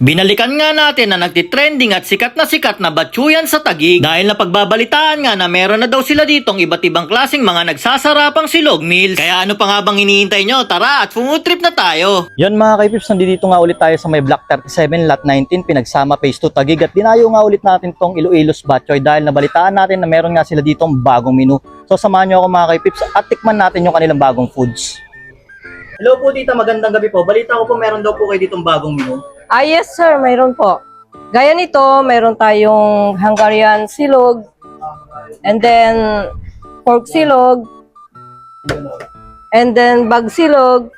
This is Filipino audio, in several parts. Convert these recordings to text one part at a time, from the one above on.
Binalikan nga natin na nagtitrending at sikat na batsuyan sa Taguig dahil napagbabalitaan nga na meron na daw sila ditong iba't ibang klaseng mga nagsasarapang silog meals. Kaya ano pa nga bang hinihintay nyo? Tara at food trip na tayo! Yan mga kaipips, nandito nga ulit tayo sa may Block 37, Lot 19, Pinagsama Phase 2 Taguig at dinayo nga ulit natin tong Iloilos Batchoy dahil nabalitaan natin na meron nga sila ditong bagong menu. So samahan nyo ako mga kaipips at tikman natin yung kanilang bagong foods. Hello po tita, magandang gabi po. Balita ko po meron daw po kayo ditong bagong menu. Yes sir, mayroon po. Gaya nito, mayroon tayong Hungarian silog, and then pork silog, and then bag silog,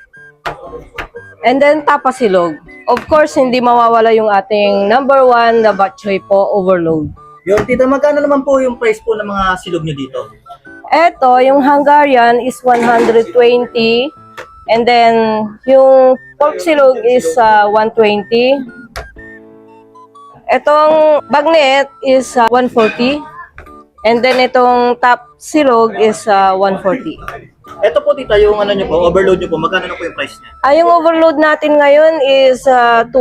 and then tapa silog. Of course, hindi mawawala yung ating number one na batchoy po, overload. Yung tita, magkano naman po yung price po ng mga silog nyo dito? Eto, yung Hungarian is 120, and then yung pork silog is 120. Itong bagnet is 140. And then itong top silog is 140. Ito po tita, yung ano nyo po, overload nyo po, magkano na po yung price niya? Yung overload natin ngayon is 200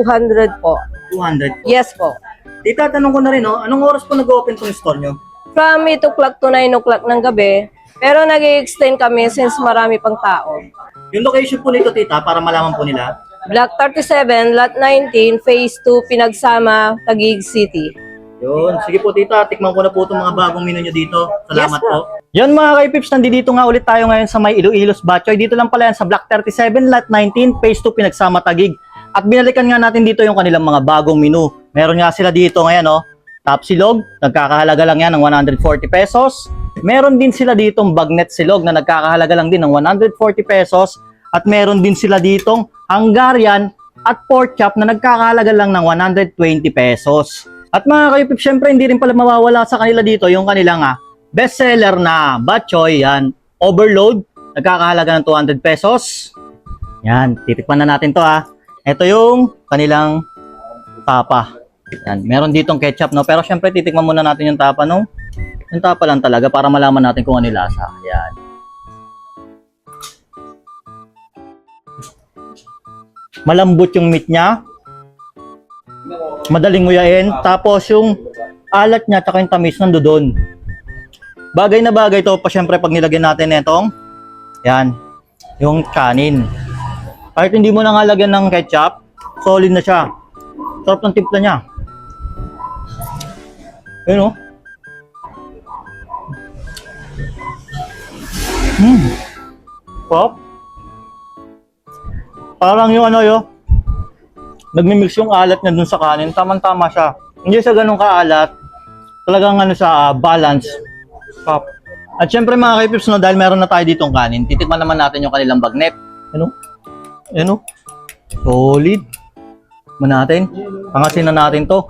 po. 200. Yes po. Tita, tanong ko na rin, no? Anong oras po nag-open tong store nyo? From 8 o'clock to 9 o'clock ng gabi. Pero nag-extend kami since marami pang tao. Yung location po nito tita, para malaman po nila. Block 37, Lot 19, Phase 2, Pinagsama, Taguig City. Yun, sige po tita, tikman ko na po itong mga bagong menu nyo dito. Salamat Yes, po. po. Yun mga kaipips, nandito nga ulit tayo ngayon sa may Iloilos Batchoy. Dito lang pala yan sa Block 37, Lot 19, Phase 2, Pinagsama Taguig. At binalikan nga natin dito yung kanilang mga bagong menu. Meron nga sila dito ngayon, no? Top silog, nagkakahalaga lang yan ng 140 pesos. Meron din sila ditong bagnet silog na nagkakahalaga lang din ng 140 pesos. At meron din sila ditong Hungarian at pork chop na nagkakahalaga lang ng 120 pesos. At mga kayupip, syempre hindi rin pala mawawala sa kanila dito yung kanilang bestseller na batchoy, yan, overload, nagkakahalaga ng 200 pesos. Yan, titikman na natin to Ito yung kanilang tapa. Yan, meron ditong ketchup, no? Pero syempre titikman muna natin yung tapa, no? Yung tapa lang talaga para malaman natin kung ano yung lasa. Yan. Malambot yung meat niya. Madaling nguyain. Tapos yung alat niya at yung tamis nandoon. Bagay na bagay to pa syempre pag nilagyan natin itong yan, yung kanin. Kahit hindi mo na nga lagyan ng ketchup, solid na siya. Sarap ng timpla niya. Yun o. Pop. Parang yung nagmi-mix yung alat niya dun sa kanin. Tamang-tama siya. Hindi siya ganun kaalat. Talagang siya, balance. Pop. At syempre mga kaipips, no, dahil meron na tayo ditong kanin, titikman naman natin yung kanilang bagnet. Ano? Solid. Natin. Pangasin na natin to.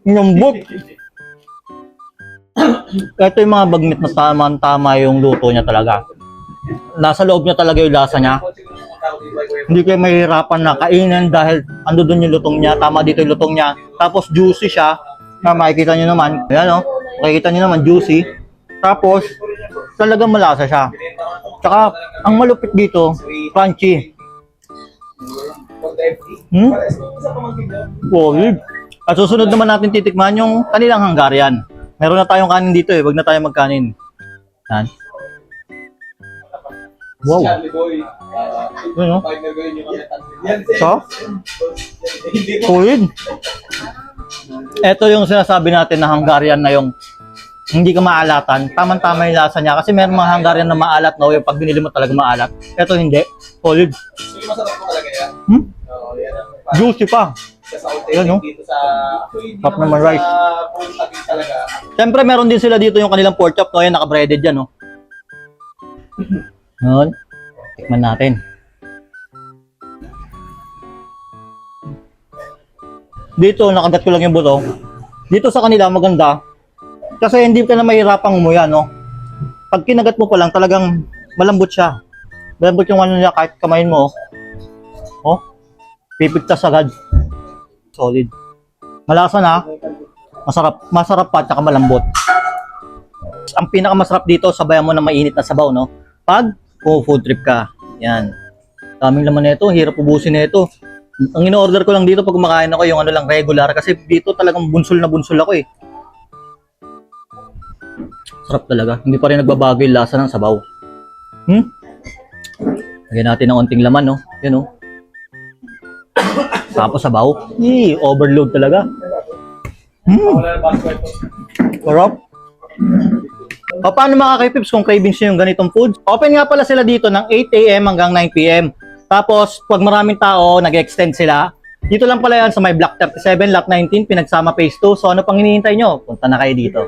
Lambot. Ito yung mga bagnet na tama yung luto niya talaga. Nasa loob niya talaga yung lasa niya. Hindi kayo mahirapan na kainin dahil ando doon yung lutong niya. Tama dito yung lutong niya. Tapos juicy siya. Makikita niyo naman. Ayan makikita niyo naman juicy. Tapos talagang malasa siya. Tsaka ang malupit dito, crunchy. Solid. At susunod naman natin titikman yung kanilang Hungarian. Meron na tayong kanin dito wag na tayo magkanin. Yan. Wow. Yun, no? So? Solid. Ito yung sinasabi natin na Hungarian na yung hindi ka maalatan. Tama-tama yung lasa niya. Kasi meron mga Hungarian na maalat, no? Yung pag binili mo talaga maalat. Ito hindi. Solid. Juicy pa. Yan, no? Top naman rice. Siyempre, meron din sila dito yung kanilang pork chop, no? Yan, naka-breaded yan, no? Ngayon, tikman natin. Dito, nakagat ko lang yung buto. Dito sa kanila, maganda. Kasi hindi ka na mahirapang umuya, no? Pag kinagat mo pa lang, talagang malambot siya. Malambot yung niya kahit kamayin mo. Oh, pipigtas agad. Solid. Malasa na. Masarap pa, tsaka malambot. Ang pinakamasarap dito, sabayan mo na mainit na sabaw, no? Pag food trip ka. Yan. Daming laman nito, hirap ubusin nito. Ang in-order ko lang dito pag kumakain ako yung ano lang regular kasi dito talagang bunsol na bunsol ako eh. Sarap talaga. Hindi pa rin nagbabago yung lasa ng sabaw. Lagyan natin ng onting laman, no? Yan, no? Tapos sabaw. Overload talaga. Sarap. Paano makaka-pips kung cravings nyo yung ganitong foods? Open nga pala sila dito ng 8 a.m. hanggang 9 p.m. Tapos, pag maraming tao, nag-extend sila. Dito lang pala yan sa may Block 37, Lot 19, Pinagsama Phase 2. So, ano pang hinihintay nyo? Punta na kayo dito.